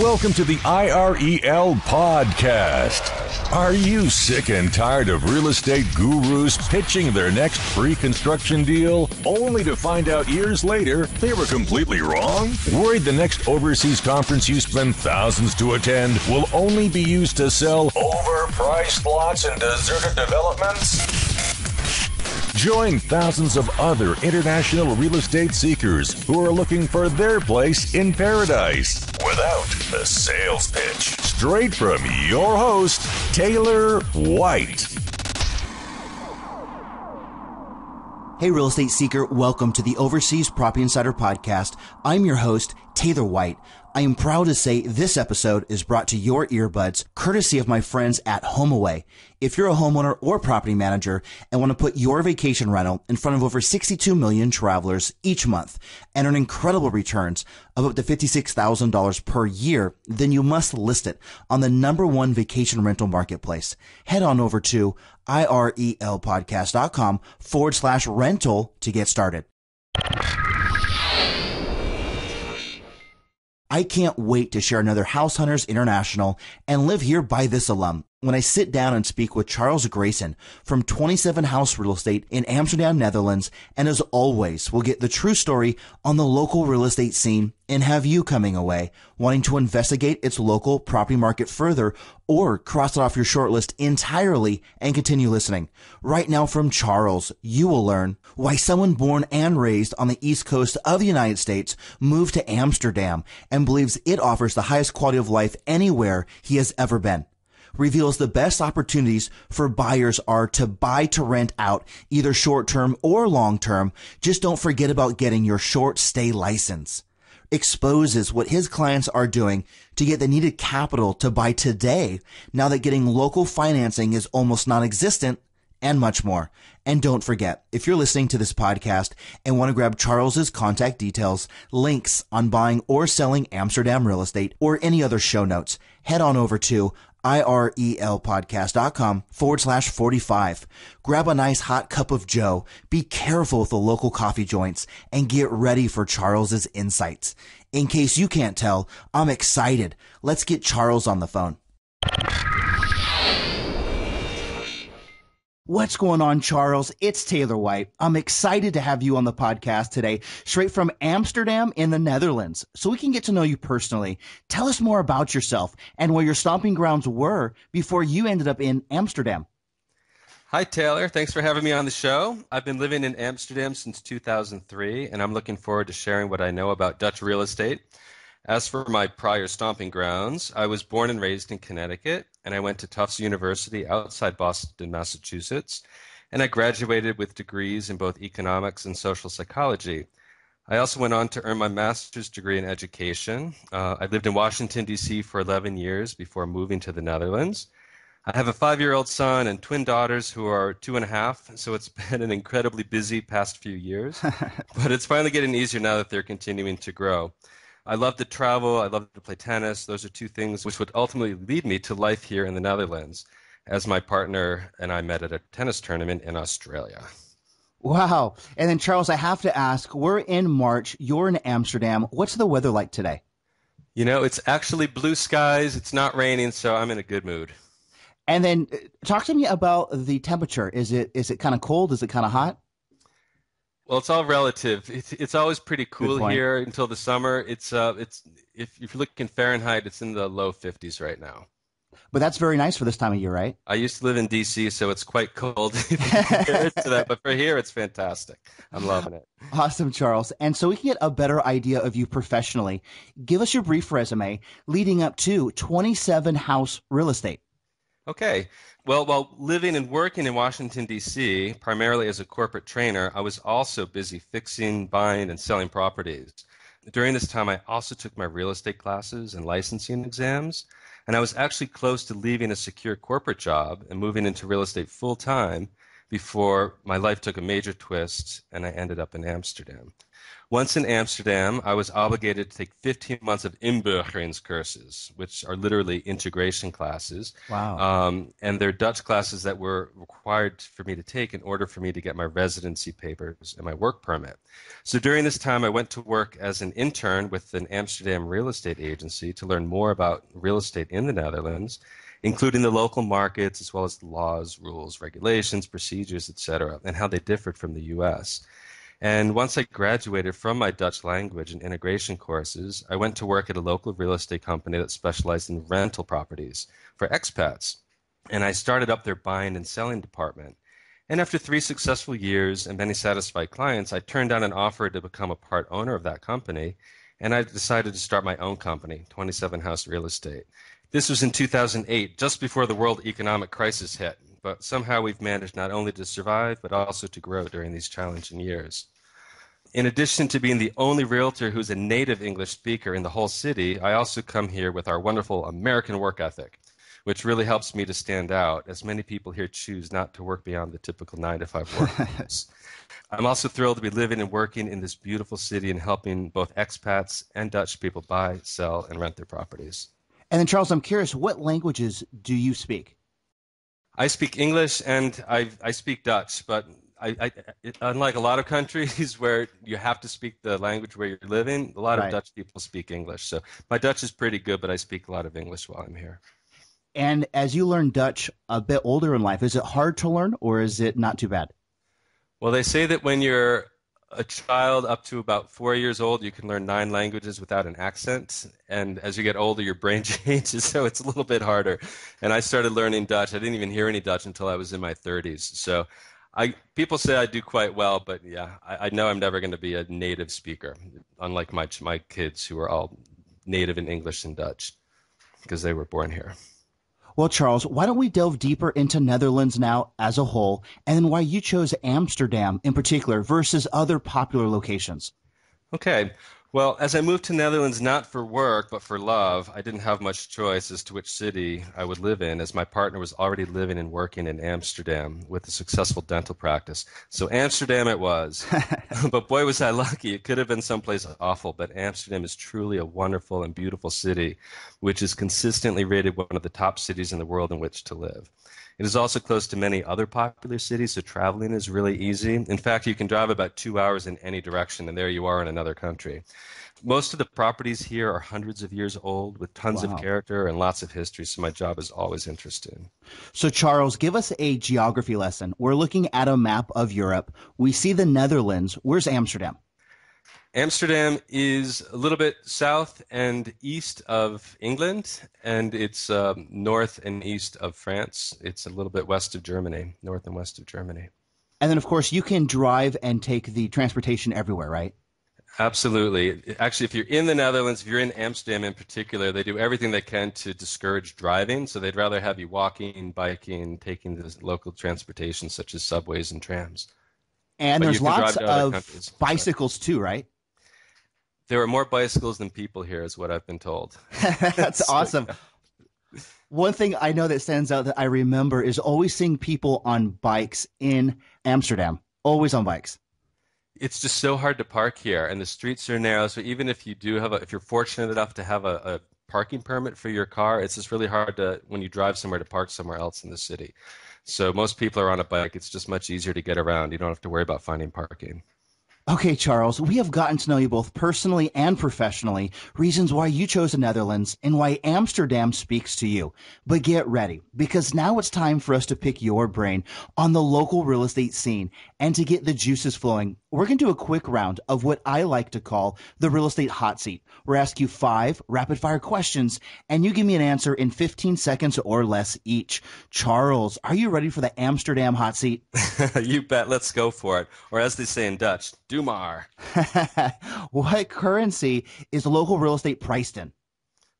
Welcome to the IREL podcast. Are you sick and tired of real estate gurus pitching their next pre-construction deal only to find out years later they were completely wrong? Worried the next overseas conference you spend thousands to attend will only be used to sell overpriced lots in deserted developments? Join thousands of other international real estate seekers who are looking for their place in paradise without the sales pitch. Straight from your host, Taylor White. Hey, real estate seeker. Welcome to the Overseas Property Insider Podcast. I'm your host, Taylor White. I am proud to say this episode is brought to your earbuds courtesy of my friends at HomeAway. If you're a homeowner or property manager and want to put your vacation rental in front of over 62 million travelers each month and earn incredible returns of up to $56,000 per year, then you must list it on the #1 vacation rental marketplace. Head on over to irelpodcast.com/rental to get started. I can't wait to share another House Hunters International and live here by this alum when I sit down and speak with Charles Grayson from 27 House Real Estate in Amsterdam, Netherlands. And as always, we'll get the true story on the local real estate scene and have you coming away wanting to investigate its local property market further or cross it off your shortlist entirely and continue listening. Right now from Charles, you will learn why someone born and raised on the East Coast of the United States moved to Amsterdam and believes it offers the highest quality of life anywhere he has ever been. Reveals the best opportunities for buyers are to buy to rent out, either short-term or long-term. Just don't forget about getting your short stay license. Exposes what his clients are doing to get the needed capital to buy today, now that getting local financing is almost non-existent, and much more. And don't forget, if you're listening to this podcast and want to grab Charles's contact details, links on buying or selling Amsterdam real estate, or any other show notes, head on over to irelpodcast.com/45. Grab a nice hot cup of joe, be careful with the local coffee joints, and get ready for Charles's insights. In case you can't tell, I'm excited. Let's get Charles on the phone. What's going on, Charles? It's Taylor White. I'm excited to have you on the podcast today, straight from Amsterdam in the Netherlands, so we can get to know you personally. Tell us more about yourself and where your stomping grounds were before you ended up in Amsterdam. Hi, Taylor. Thanks for having me on the show. I've been living in Amsterdam since 2003, and I'm looking forward to sharing what I know about Dutch real estate. As for my prior stomping grounds, I was born and raised in Connecticut, and I went to Tufts University outside Boston, Massachusetts, and I graduated with degrees in both economics and social psychology. I also went on to earn my master's degree in education. I lived in Washington, D.C. for 11 years before moving to the Netherlands. I have a 5-year-old son and twin daughters who are 2.5, so it's been an incredibly busy past few years, but it's finally getting easier now that they're continuing to grow. I love to travel. I love to play tennis. Those are two things which would ultimately lead me to life here in the Netherlands, as my partner and I met at a tennis tournament in Australia. Wow. And then, Charles, I have to ask, we're in March. You're in Amsterdam. What's the weather like today? You know, it's actually blue skies. It's not raining, so I'm in a good mood. And then talk to me about the temperature. Is it kind of cold? Is it kind of hot? Well, it's all relative. It's always pretty cool here until the summer. It's if you look in Fahrenheit, it's in the low 50s right now. But that's very nice for this time of year, right? I used to live in D.C., so it's quite cold if you compare it to that. But for here, it's fantastic. I'm loving it. Awesome, Charles. And so we can get a better idea of you professionally. Give us your brief resume leading up to 27 House Real Estate. Okay. Well, while living and working in Washington, D.C., primarily as a corporate trainer, I was also busy fixing, buying, and selling properties. During this time, I also took my real estate classes and licensing exams, and I was actually close to leaving a secure corporate job and moving into real estate full-time before my life took a major twist and I ended up in Amsterdam. Once in Amsterdam, I was obligated to take 15 months of inburgeringscourses, which are literally integration classes. Wow. And they're Dutch classes that were required for me to take in order for me to get my residency papers and my work permit. So during this time, I went to work as an intern with an Amsterdam real estate agency to learn more about real estate in the Netherlands, including the local markets as well as the laws, rules, regulations, procedures, etc., and how they differed from the U.S. And once I graduated from my Dutch language and integration courses, I went to work at a local real estate company that specialized in rental properties for expats. And I started up their buying and selling department. And after 3 successful years and many satisfied clients, I turned down an offer to become a part owner of that company. And I decided to start my own company, 27 House Real Estate. This was in 2008, just before the world economic crisis hit. But somehow we've managed not only to survive, but also to grow during these challenging years. In addition to being the only realtor who's a native English speaker in the whole city, I also come here with our wonderful American work ethic, which really helps me to stand out, as many people here choose not to work beyond the typical 9-to-5 work hours. I'm also thrilled to be living and working in this beautiful city and helping both expats and Dutch people buy, sell, and rent their properties. And then, Charles, I'm curious, what languages do you speak? I speak English and I speak Dutch, but unlike a lot of countries where you have to speak the language where you're living, a lot of Dutch people speak English. So my Dutch is pretty good, but I speak a lot of English while I'm here. And as you learn Dutch a bit older in life, is it hard to learn or is it not too bad? Well, they say that when you're a child up to about 4 years old, you can learn 9 languages without an accent. And as you get older, your brain changes, so it's a little bit harder. And I started learning Dutch. I didn't even hear any Dutch until I was in my 30s. So people say I do quite well, but yeah, I know I'm never going to be a native speaker, unlike my kids who are all native in English and Dutch because they were born here. Well, Charles, why don't we delve deeper into Netherlands now as a whole, and then why you chose Amsterdam in particular versus other popular locations? Okay. Well, as I moved to Netherlands not for work, but for love, I didn't have much choice as to which city I would live in, as my partner was already living and working in Amsterdam with a successful dental practice. So Amsterdam it was. But boy, was I lucky. It could have been someplace awful, but Amsterdam is truly a wonderful and beautiful city, which is consistently rated one of the top cities in the world in which to live. It is also close to many other popular cities, so traveling is really easy. In fact, you can drive about 2 hours in any direction, and there you are in another country. Most of the properties here are hundreds of years old with tons of character and lots of history, so my job is always interesting. So, Charles, give us a geography lesson. We're looking at a map of Europe. We see the Netherlands. Where's Amsterdam? Amsterdam is a little bit south and east of England, and it's north and east of France. It's a little bit west of Germany, north and west of Germany. And then, of course, you can drive and take the transportation everywhere, right? Absolutely. Actually, if you're in the Netherlands, if you're in Amsterdam in particular, they do everything they can to discourage driving. So they'd rather have you walking, biking, taking the local transportation such as subways and trams. And But there's you can lots drive to other of countries. bicycles too, right? There are more bicycles than people here, is what I've been told. That's awesome. One thing I know that stands out that I remember is always seeing people on bikes in Amsterdam, always on bikes. It's just so hard to park here, and the streets are narrow. So even if you do have if you're fortunate enough to have a parking permit for your car, it's just really hard to, when you drive somewhere, to park somewhere else in the city. So most people are on a bike. It's just much easier to get around. You don't have to worry about finding parking. Okay, Charles, we have gotten to know you both personally and professionally, reasons why you chose the Netherlands and why Amsterdam speaks to you. But get ready, because now it's time for us to pick your brain on the local real estate scene and to get the juices flowing. We're going to do a quick round of what I like to call the real estate hot seat. We'll ask you 5 rapid fire questions and you give me an answer in 15 seconds or less each. Charles, are you ready for the Amsterdam hot seat? You bet. Let's go for it. Or as they say in Dutch, doe maar. What currency is local real estate priced in?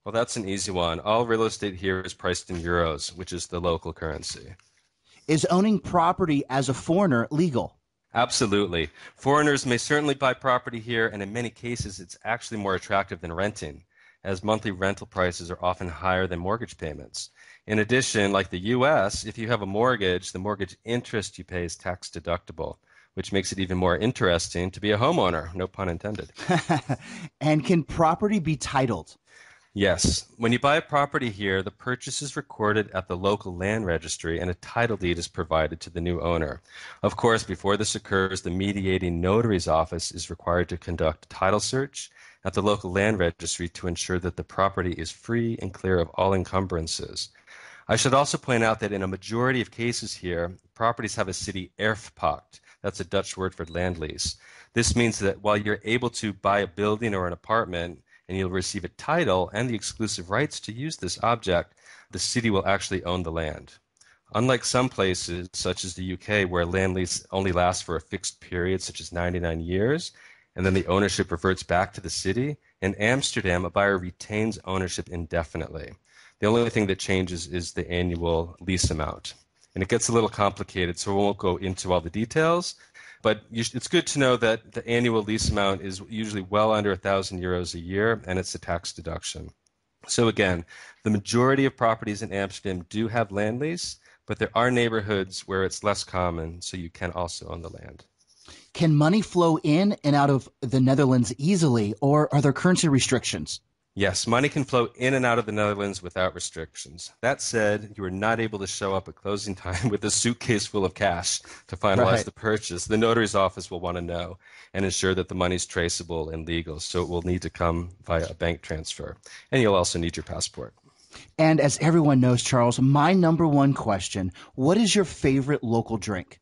Well, that's an easy one. All real estate here is priced in euros, which is the local currency. Is owning property as a foreigner legal? Absolutely. Foreigners may certainly buy property here, and in many cases, it's actually more attractive than renting. as monthly rental prices are often higher than mortgage payments. In addition, like the US, if you have a mortgage, the mortgage interest you pay is tax deductible, which makes it even more interesting to be a homeowner, no pun intended. And can property be titled? Yes. When you buy a property here, the purchase is recorded at the local land registry and a title deed is provided to the new owner. Of course, before this occurs, the mediating notary's office is required to conduct a title search at the local land registry to ensure that the property is free and clear of all encumbrances. I should also point out that in a majority of cases here, properties have a city erfpacht. That's a Dutch word for land lease. This means that while you're able to buy a building or an apartment, and you'll receive a title and the exclusive rights to use this object, the city will actually own the land. Unlike some places, such as the UK, where a land lease only lasts for a fixed period, such as 99 years, and then the ownership reverts back to the city, in Amsterdam, a buyer retains ownership indefinitely. The only thing that changes is the annual lease amount. And it gets a little complicated, so we won't go into all the details. But it's good to know that the annual lease amount is usually well under 1,000 euros a year, and it's a tax deduction. So again, the majority of properties in Amsterdam do have land lease, but there are neighborhoods where it's less common, so you can also own the land. Can money flow in and out of the Netherlands easily, or are there currency restrictions? Yes, money can flow in and out of the Netherlands without restrictions. That said, you are not able to show up at closing time with a suitcase full of cash to finalize the purchase. The notary's office will want to know and ensure that the money is traceable and legal, so it will need to come via a bank transfer. And you'll also need your passport. And as everyone knows, Charles, my number one question, what is your favorite local drink?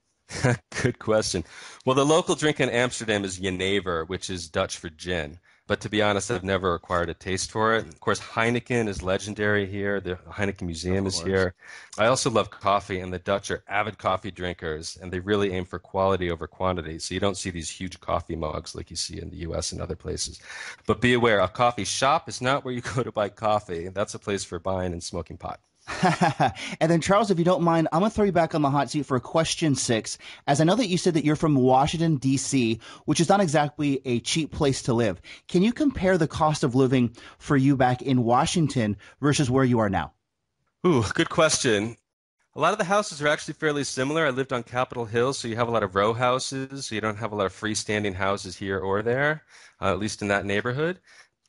Good question. Well, the local drink in Amsterdam is jenever, which is Dutch for gin. But to be honest, I've never acquired a taste for it. Of course, Heineken is legendary here. The Heineken Museum is here. I also love coffee, and the Dutch are avid coffee drinkers, and they really aim for quality over quantity. So you don't see these huge coffee mugs like you see in the U.S. and other places. But be aware, a coffee shop is not where you go to buy coffee. That's a place for buying and smoking pot. And then, Charles, if you don't mind, I'm going to throw you back on the hot seat for question 6, as I know that you said that you're from Washington, D.C., which is not exactly a cheap place to live. Can you compare the cost of living for you back in Washington versus where you are now? Ooh, good question. A lot of the houses are actually fairly similar. I lived on Capitol Hill, so you have a lot of row houses, so you don't have a lot of freestanding houses here or there, at least in that neighborhood.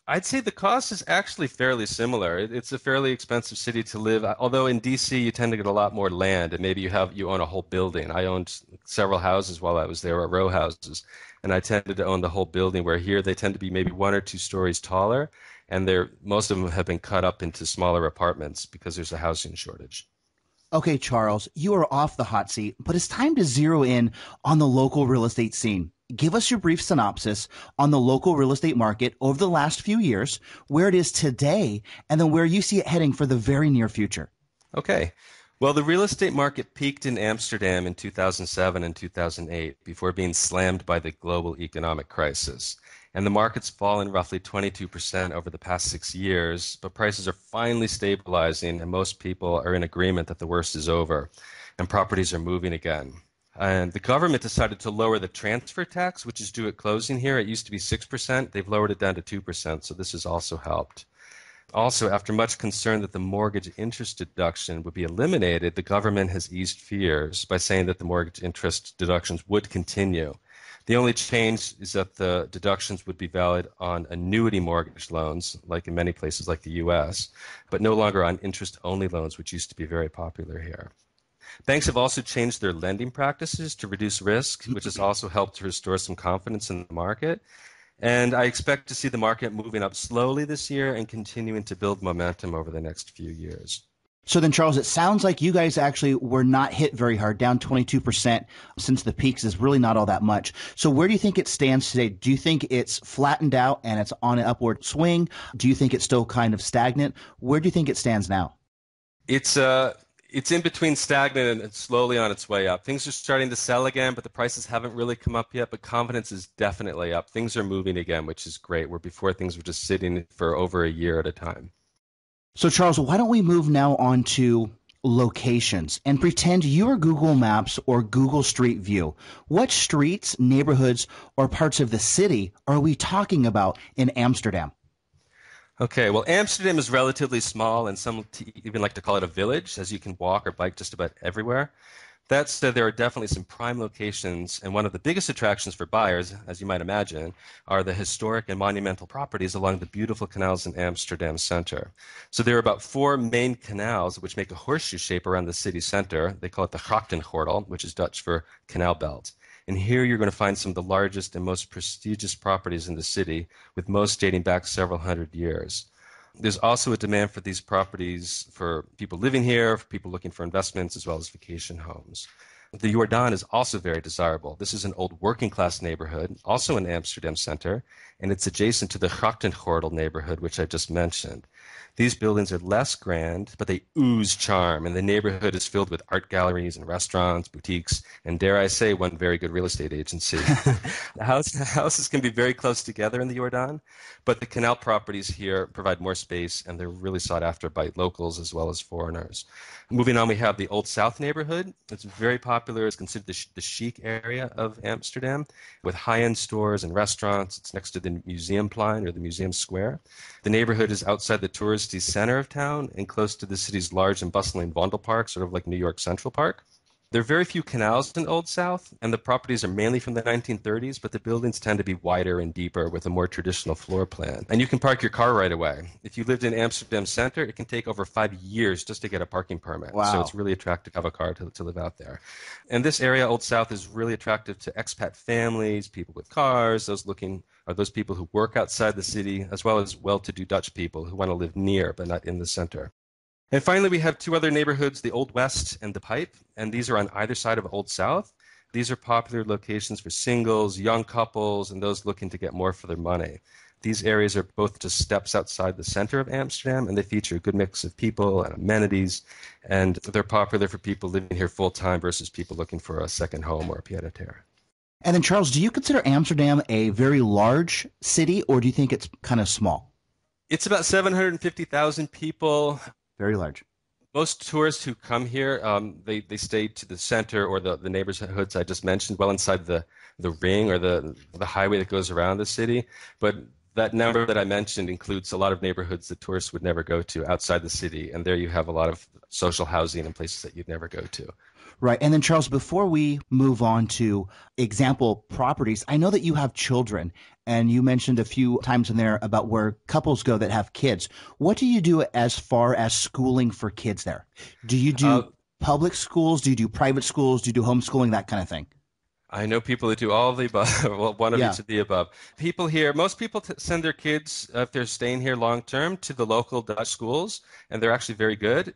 I'd say the cost is actually fairly similar. It's a fairly expensive city to live, although in DC you tend to get a lot more land, and maybe you own a whole building. I owned several houses while I was there, or row houses, and I tended to own the whole building, where here they tend to be maybe 1 or 2 stories taller, and most of them have been cut up into smaller apartments because there's a housing shortage. Okay, Charles, you are off the hot seat, but it's time to zero in on the local real estate scene. Give us your brief synopsis on the local real estate market over the last few years, where it is today, and then where you see it heading for the very near future. Okay. Well, the real estate market peaked in Amsterdam in 2007 and 2008 before being slammed by the global economic crisis. And the market's fallen roughly 22% over the past 6 years, but prices are finally stabilizing, and most people are in agreement that the worst is over, and properties are moving again. And the government decided to lower the transfer tax, which is due at closing here. It used to be 6%. They've lowered it down to 2%, so this has also helped. Also, after much concern that the mortgage interest deduction would be eliminated, the government has eased fears by saying that the mortgage interest deductions would continue. The only change is that the deductions would be valid on annuity mortgage loans, like in many places like the U.S., but no longer on interest-only loans, which used to be very popular here. Banks have also changed their lending practices to reduce risk, which has also helped to restore some confidence in the market. And I expect to see the market moving up slowly this year and continuing to build momentum over the next few years. So then, Charles, it sounds like you guys actually were not hit very hard, down 22% since the peaks is really not all that much. So where do you think it stands today? Do you think it's flattened out and it's on an upward swing? Do you think it's still kind of stagnant? Where do you think it stands now? It's in between stagnant and slowly on its way up. Things are starting to sell again, but the prices haven't really come up yet, but confidence is definitely up. Things are moving again, which is great, where before things were just sitting for over a year at a time. So, Charles, why don't we move now on to locations and pretend you're Google Maps or Google Street View. What streets, neighborhoods, or parts of the city are we talking about in Amsterdam? Okay, well, Amsterdam is relatively small, and some even like to call it a village, as you can walk or bike just about everywhere. That said, there are definitely some prime locations, and one of the biggest attractions for buyers, as you might imagine, are the historic and monumental properties along the beautiful canals in Amsterdam center. So there are about four main canals which make a horseshoe shape around the city center. They call it the Grachtengordel, which is Dutch for canal belt. And here you're going to find some of the largest and most prestigious properties in the city, with most dating back several hundred years. There's also a demand for these properties for people living here, for people looking for investments, as well as vacation homes. The Jordaan is also very desirable. This is an old working class neighborhood, also in Amsterdam center, and it's adjacent to the Grachtengordel neighborhood, which I just mentioned. These buildings are less grand, but they ooze charm, and the neighborhood is filled with art galleries and restaurants, boutiques, and dare I say, one very good real estate agency. The houses can be very close together in the Jordaan, but the canal properties here provide more space, and they're really sought after by locals as well as foreigners. Moving on, we have the Old South neighborhood. It's very popular. It's considered the chic area of Amsterdam, with high-end stores and restaurants. It's next to the Museumplein, or the Museum Square. The neighborhood is outside the touristy center of town and close to the city's large and bustling Vondelpark, sort of like New York Central Park. There are very few canals in Old South, and the properties are mainly from the 1930s, but the buildings tend to be wider and deeper with a more traditional floor plan. And you can park your car right away. If you lived in Amsterdam center, it can take over 5 years just to get a parking permit. Wow. So it's really attractive to have a car to live out there. And this area, Old South, is really attractive to expat families, people with cars, those people who work outside the city, as well as well-to-do Dutch people who want to live near but not in the center. And finally, we have two other neighborhoods, the Old West and the Pipe, and these are on either side of Old South. These are popular locations for singles, young couples, and those looking to get more for their money. These areas are both just steps outside the center of Amsterdam, and they feature a good mix of people and amenities, and they're popular for people living here full-time versus people looking for a second home or a pied-à-terre. And then, Charles, do you consider Amsterdam a very large city, or do you think it's kind of small? It's about 750,000 people. Very large. Most tourists who come here, they stay to the center or the neighborhoods I just mentioned, well inside the ring or the highway that goes around the city. But that number that I mentioned includes a lot of neighborhoods that tourists would never go to outside the city. And there you have a lot of social housing and places that you'd never go to. Right. And then, Charles, before we move on to example properties, I know that you have children, and you mentioned a few times in there about where couples go that have kids. What do you do as far as schooling for kids there? Do you do public schools? Do you do private schools? Do you do homeschooling, that kind of thing? I know people that do all of the above, well, one of Yeah. each of the above. People here, most people send their kids, if they're staying here long term, to the local Dutch schools, and they're actually very good.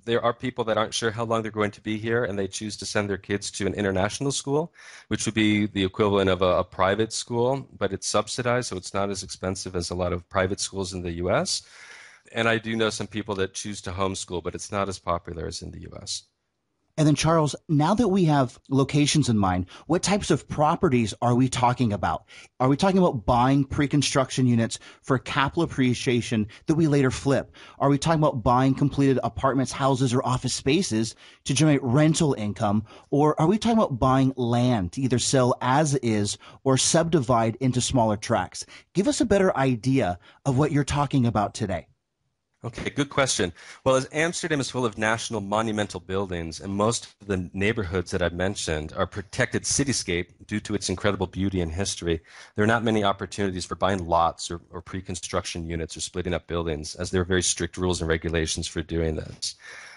There are people that aren't sure how long they're going to be here, and they choose to send their kids to an international school, which would be the equivalent of a private school, but it's subsidized, so it's not as expensive as a lot of private schools in the U.S. And I do know some people that choose to homeschool, but it's not as popular as in the U.S. And then, Charles, now that we have locations in mind, what types of properties are we talking about? Are we talking about buying pre-construction units for capital appreciation that we later flip? Are we talking about buying completed apartments, houses, or office spaces to generate rental income? Or are we talking about buying land to either sell as is or subdivide into smaller tracts? Give us a better idea of what you're talking about today. Okay, good question. Well, as Amsterdam is full of national monumental buildings, and most of the neighborhoods that I've mentioned are protected cityscape due to its incredible beauty and history, there are not many opportunities for buying lots or pre-construction units or splitting up buildings, as there are very strict rules and regulations for doing this.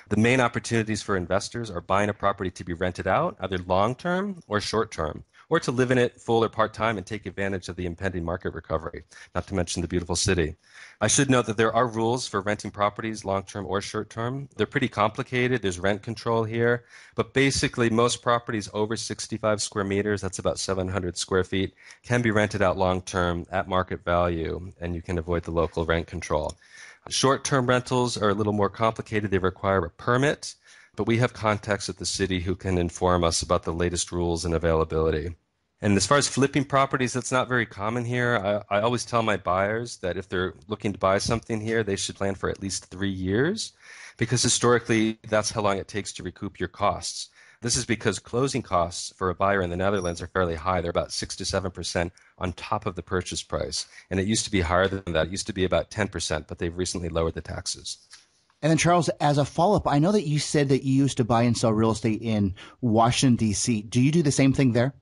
The main opportunities for investors are buying a property to be rented out, either long-term or short-term, or to live in it full or part-time and take advantage of the impending market recovery, not to mention the beautiful city. I should note that there are rules for renting properties long-term or short-term. They're pretty complicated. There's rent control here, but basically most properties over 65 square meters, that's about 700 square feet, can be rented out long-term at market value, and you can avoid the local rent control. Short-term rentals are a little more complicated. They require a permit, but we have contacts at the city who can inform us about the latest rules and availability. And as far as flipping properties, that's not very common here. I always tell my buyers that if they're looking to buy something here, they should plan for at least 3 years, because historically, that's how long it takes to recoup your costs. This is because closing costs for a buyer in the Netherlands are fairly high. They're about 6 to 7% on top of the purchase price. And it used to be higher than that. It used to be about 10%, but they've recently lowered the taxes. And then, Charles, as a follow-up, I know that you said that you used to buy and sell real estate in Washington, D.C. Do you do the same thing there?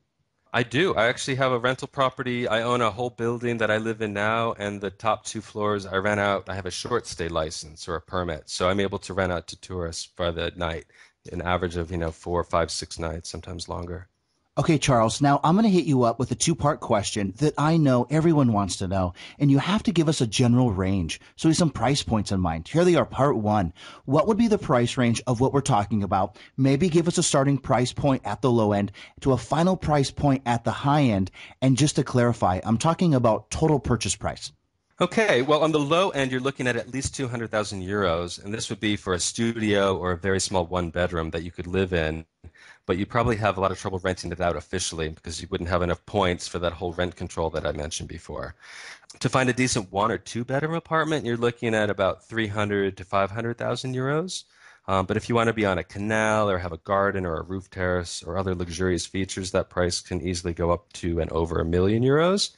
I do. I actually have a rental property. I own a whole building that I live in now, and the top 2 floors I rent out. I have a short stay license or a permit, so I'm able to rent out to tourists for the night, an average of 4, 5, 6 nights, sometimes longer. Okay, Charles, now I'm going to hit you up with a two-part question that I know everyone wants to know, and you have to give us a general range. So with some price points in mind. Here they are, part one. What would be the price range of what we're talking about? Maybe give us a starting price point at the low end to a final price point at the high end. And just to clarify, I'm talking about total purchase price. Okay, well, on the low end, you're looking at least 200,000 euros, and this would be for a studio or a very small one-bedroom that you could live in, but you probably have a lot of trouble renting it out officially because you wouldn't have enough points for that whole rent control that I mentioned before. To find a decent 1 or 2 bedroom apartment, you're looking at about 300 to 500,000 euros. But if you want to be on a canal or have a garden or a roof terrace or other luxurious features, that price can easily go up to and over 1 million euros.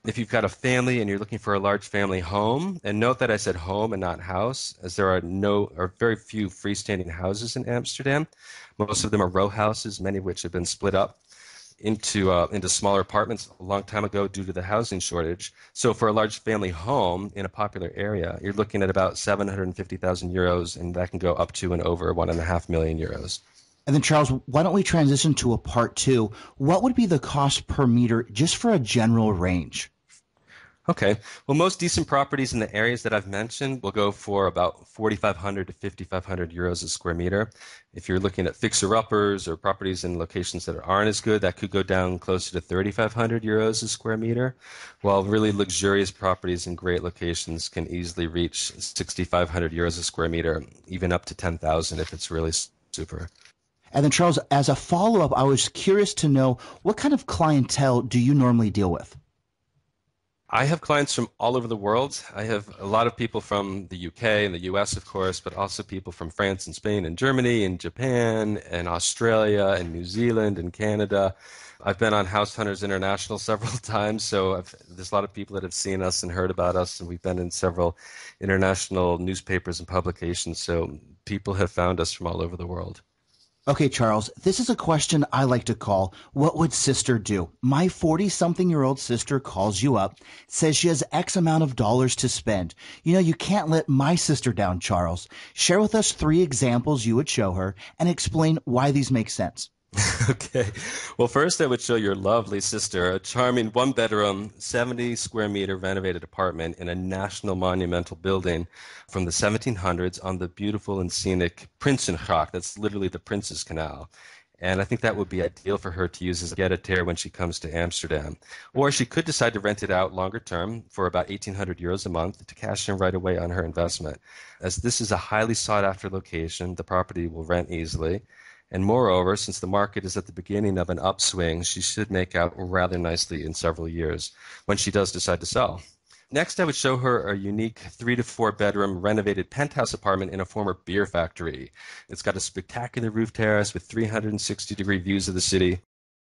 If you've got a family and you're looking for a large family home, and note that I said home and not house, as there are very few freestanding houses in Amsterdam. Most of them are row houses, many of which have been split up into smaller apartments a long time ago due to the housing shortage. So for a large family home in a popular area, you're looking at about 750,000 euros, and that can go up to and over 1.5 million euros. And then, Charles, why don't we transition to a part two? What would be the cost per meter just for a general range? Okay. Well, most decent properties in the areas that I've mentioned will go for about 4,500 to 5,500 euros a square meter. If you're looking at fixer-uppers or properties in locations that aren't as good, that could go down closer to 3,500 euros a square meter, while really luxurious properties in great locations can easily reach 6,500 euros a square meter, even up to 10,000 if it's really super. And then, Charles, as a follow-up, I was curious to know what kind of clientele do you normally deal with? I have clients from all over the world. I have a lot of people from the UK and the US, of course, but also people from France and Spain and Germany and Japan and Australia and New Zealand and Canada. I've been on House Hunters International several times, so there's a lot of people that have seen us and heard about us, and we've been in several international newspapers and publications, so people have found us from all over the world. Okay, Charles, this is a question I like to call, what would sister do? My 40-something-year-old sister calls you up, says she has X amount of dollars to spend. You know, you can't let my sister down, Charles. Share with us 3 examples you would show her and explain why these make sense. Okay. Well, first I would show your lovely sister a charming 1-bedroom, 70 square meter renovated apartment in a national monumental building from the 1700s on the beautiful and scenic Prinsengracht. That's literally the Prince's Canal. And I think that would be ideal for her to use as a get-a-terre when she comes to Amsterdam. Or she could decide to rent it out longer term for about 1,800 euros a month to cash in right away on her investment. As this is a highly sought-after location, the property will rent easily. And moreover, since the market is at the beginning of an upswing, she should make out rather nicely in several years when she does decide to sell. Next, I would show her a unique 3 to 4 bedroom renovated penthouse apartment in a former beer factory. It's got a spectacular roof terrace with 360-degree views of the city.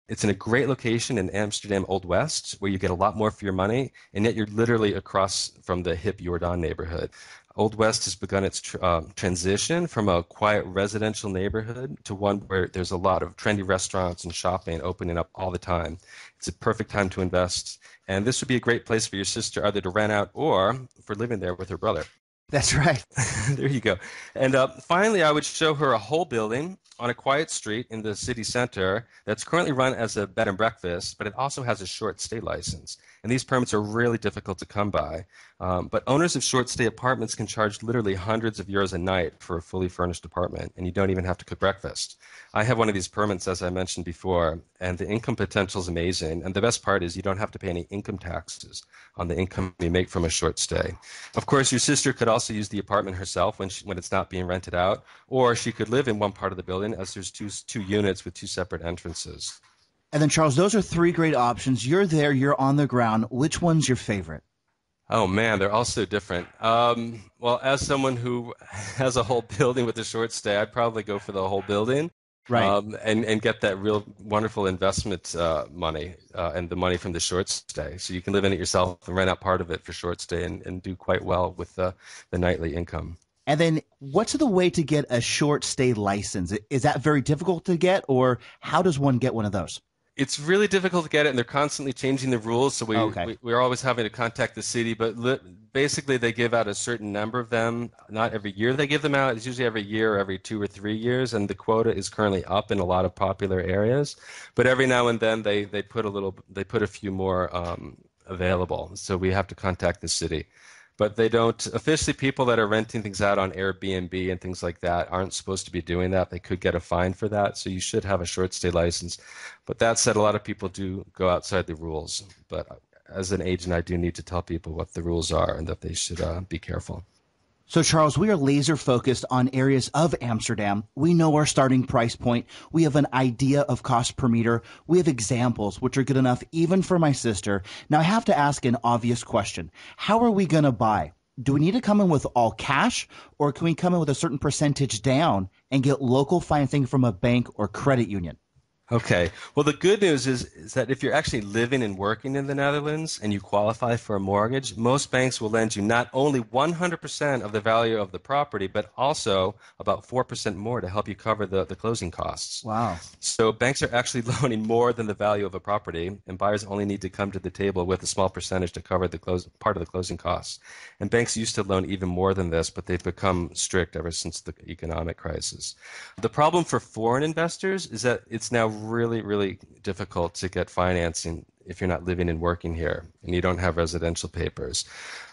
It's in a great location in Amsterdam Old West, where you get a lot more for your money, and yet you're literally across from the hip Jordan neighborhood. Old West has begun its transition from a quiet residential neighborhood to one where there's a lot of trendy restaurants and shopping opening up all the time. It's a perfect time to invest, and this would be a great place for your sister either to rent out or for living there with her brother. That's right. There you go. And finally, I would show her a whole building on a quiet street in the city center that's currently run as a bed and breakfast, but it also has a short stay license. And these permits are really difficult to come by. But owners of short stay apartments can charge literally hundreds of euros a night for a fully furnished apartment, and you don't even have to cook breakfast. I have one of these permits, as I mentioned before, and the income potential is amazing. And the best part is you don't have to pay any income taxes on the income you make from a short stay. Of course, your sister could also use the apartment herself when it's not being rented out, or she could live in one part of the building as there's two units with 2 separate entrances. And then, Charles, those are 3 great options. You're there, you're on the ground. Which one's your favorite? Oh, man, they're all so different. Well, as someone who has a whole building with a short stay, I'd probably go for the whole building. Right. and get that real wonderful investment money and the money from the short stay. So you can live in it yourself and rent out part of it for short stay and do quite well with the nightly income. And then what's the way to get a short stay license? Is that very difficult to get, or how does one get one of those? It's really difficult to get it, and they're constantly changing the rules. So Okay. we're always having to contact the city. But basically, they give out a certain number of them. Not every year they give them out. It's usually every year or every 2 or 3 years, and the quota is currently up in a lot of popular areas. But every now and then they put a few more available. So we have to contact the city. But they don't officially. People that are renting things out on Airbnb and things like that aren't supposed to be doing that. They could get a fine for that. So you should have a short stay license. But that said, a lot of people do go outside the rules. But as an agent, I do need to tell people what the rules are and that they should be careful. So, Charles, we are laser focused on areas of Amsterdam. We know our starting price point. We have an idea of cost per meter. We have examples, which are good enough even for my sister. Now, I have to ask an obvious question. How are we going to buy? Do we need to come in with all cash, or can we come in with a certain percentage down and get local financing from a bank or credit union? Okay. Well, the good news is that if you're actually living and working in the Netherlands and you qualify for a mortgage, most banks will lend you not only 100% of the value of the property, but also about 4% more to help you cover the closing costs. Wow. So banks are actually loaning more than the value of a property, and buyers only need to come to the table with a small percentage to cover part of the closing costs. And banks used to loan even more than this, but they've become strict ever since the economic crisis. The problem for foreign investors is that it's now really, really difficult to get financing if you're not living and working here and you don't have residential papers.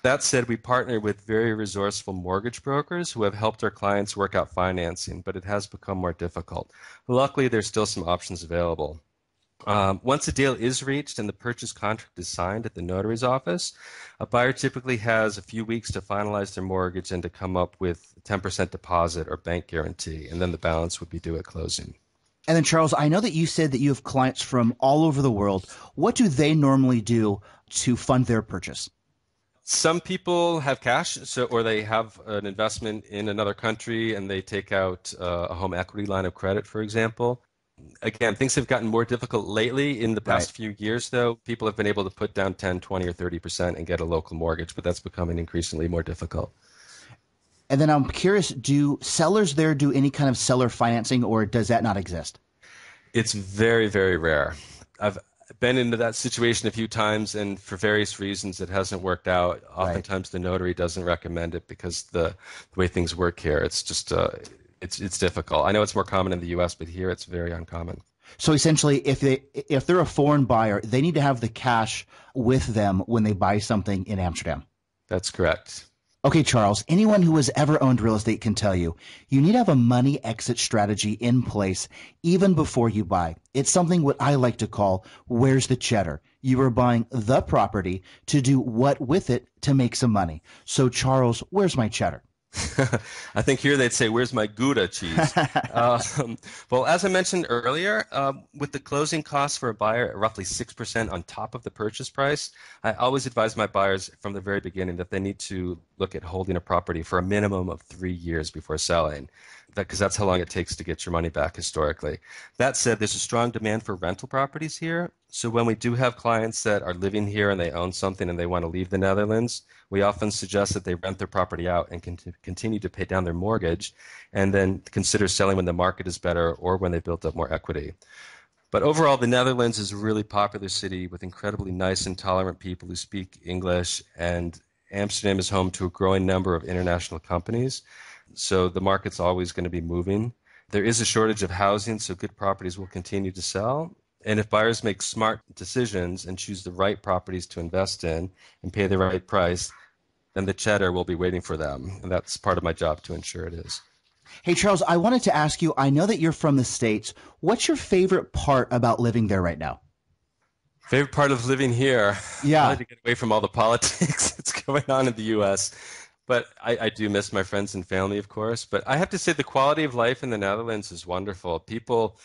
That said, we partner with very resourceful mortgage brokers who have helped our clients work out financing, but it has become more difficult. Luckily, there's still some options available. Once a deal is reached and the purchase contract is signed at the notary's office, a buyer typically has a few weeks to finalize their mortgage and to come up with a 10% deposit or bank guarantee, and then the balance would be due at closing. And then, Charles, I know that you said that you have clients from all over the world. What do they normally do to fund their purchase? Some people have cash, or they have an investment in another country and they take out a home equity line of credit, for example. Again, things have gotten more difficult lately. In the past few years, though, people have been able to put down 10, 20, or 30% and get a local mortgage, but that's becoming increasingly more difficult. And then I'm curious, do sellers there do any kind of seller financing, or does that not exist? It's very, very rare. I've been into that situation a few times, and for various reasons, it hasn't worked out. Oftentimes, the notary doesn't recommend it because the way things work here, it's just it's difficult. I know it's more common in the U.S., but here it's very uncommon. So essentially, if they're a foreign buyer, they need to have the cash with them when they buy something in Amsterdam. That's correct. Okay, Charles, anyone who has ever owned real estate can tell you, you need to have a money exit strategy in place even before you buy. It's something what I like to call, where's the cheddar? You are buying the property to do what with it to make some money. So, Charles, where's my cheddar? I think here they'd say, where's my Gouda cheese? Well, as I mentioned earlier, with the closing costs for a buyer at roughly 6% on top of the purchase price, I always advise my buyers from the very beginning that they need to look at holding a property for a minimum of 3 years before selling, because that's how long it takes to get your money back historically. That said, there's a strong demand for rental properties here. So when we do have clients that are living here and they own something and they want to leave the Netherlands, we often suggest that they rent their property out and continue to pay down their mortgage and then consider selling when the market is better or when they built up more equity. But overall, the Netherlands is a really popular city with incredibly nice and tolerant people who speak English, and Amsterdam is home to a growing number of international companies. So the market's always going to be moving. There is a shortage of housing, so good properties will continue to sell. And if buyers make smart decisions and choose the right properties to invest in and pay the right price, then the cheddar will be waiting for them. And that's part of my job to ensure it is. Hey, Charles, I wanted to ask you, I know that you're from the States. What's your favorite part about living there right now? Favorite part of living here? Yeah. I like to get away from all the politics that's going on in the U.S., but I do miss my friends and family, of course. But I have to say the quality of life in the Netherlands is wonderful. People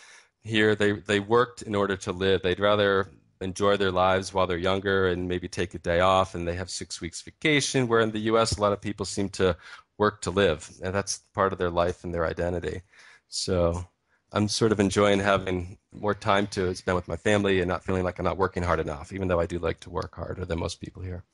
here, they worked in order to live. They'd rather enjoy their lives while they're younger and maybe take a day off, and they have 6 weeks vacation, where in the U.S. a lot of people seem to work to live, and that's part of their life and their identity. So I'm sort of enjoying having more time to spend with my family and not feeling like I'm not working hard enough, even though I do like to work harder than most people here.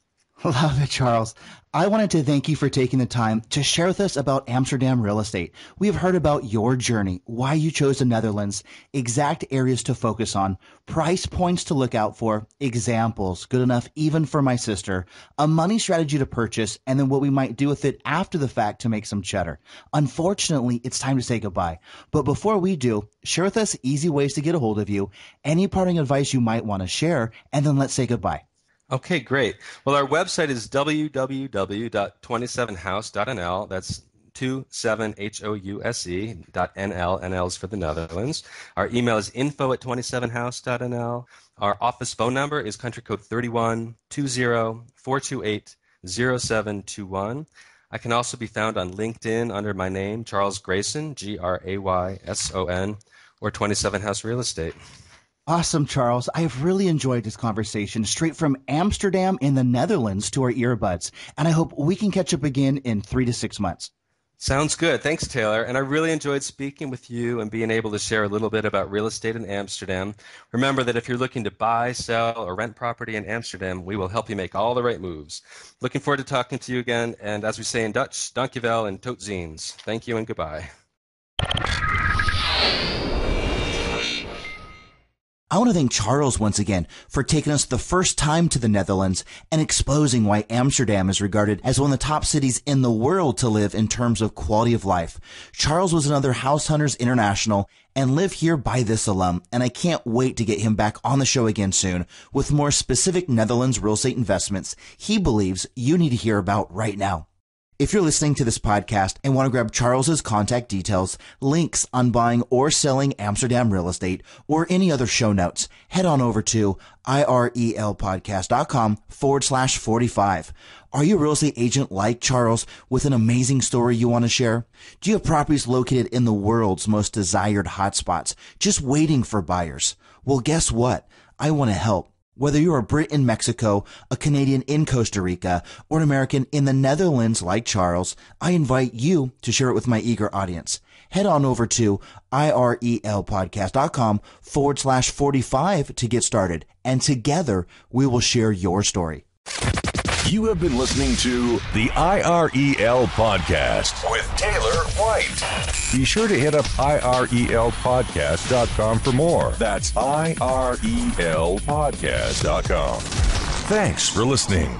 Love it, Charles. I wanted to thank you for taking the time to share with us about Amsterdam real estate. We have heard about your journey, why you chose the Netherlands, exact areas to focus on, price points to look out for, examples, good enough even for my sister, a money strategy to purchase, and then what we might do with it after the fact to make some cheddar. Unfortunately, it's time to say goodbye. But before we do, share with us easy ways to get a hold of you, any parting advice you might want to share, and then let's say goodbye. Okay, great. Well, our website is www.27house.nl. That's 27house.nl. NL is for the Netherlands. Our email is info@27house.nl. Our office phone number is country code 3120-428-0721. I can also be found on LinkedIn under my name, Charles Grayson, Grayson, or 27 House Real Estate. Awesome, Charles. I have really enjoyed this conversation straight from Amsterdam in the Netherlands to our earbuds, and I hope we can catch up again in 3 to 6 months. Sounds good. Thanks, Taylor. And I really enjoyed speaking with you and being able to share a little bit about real estate in Amsterdam. Remember that if you're looking to buy, sell, or rent property in Amsterdam, we will help you make all the right moves. Looking forward to talking to you again. And as we say in Dutch, dankjewel and tot ziens. Thank you and goodbye. I want to thank Charles once again for taking us the first time to the Netherlands and exposing why Amsterdam is regarded as one of the top cities in the world to live in terms of quality of life. Charles was another House Hunters International and Live Here by This alum, and I can't wait to get him back on the show again soon with more specific Netherlands real estate investments he believes you need to hear about right now. If you're listening to this podcast and want to grab Charles's contact details, links on buying or selling Amsterdam real estate, or any other show notes, head on over to irelpodcast.com/45. Are you a real estate agent like Charles with an amazing story you want to share? Do you have properties located in the world's most desired hotspots, just waiting for buyers? Well, guess what? I want to help. Whether you're a Brit in Mexico, a Canadian in Costa Rica, or an American in the Netherlands like Charles, I invite you to share it with my eager audience. Head on over to irelpodcast.com/45 to get started, and together we will share your story. You have been listening to the IREL Podcast with Taylor White. Be sure to hit up irelpodcast.com for more. That's irelpodcast.com. Thanks for listening.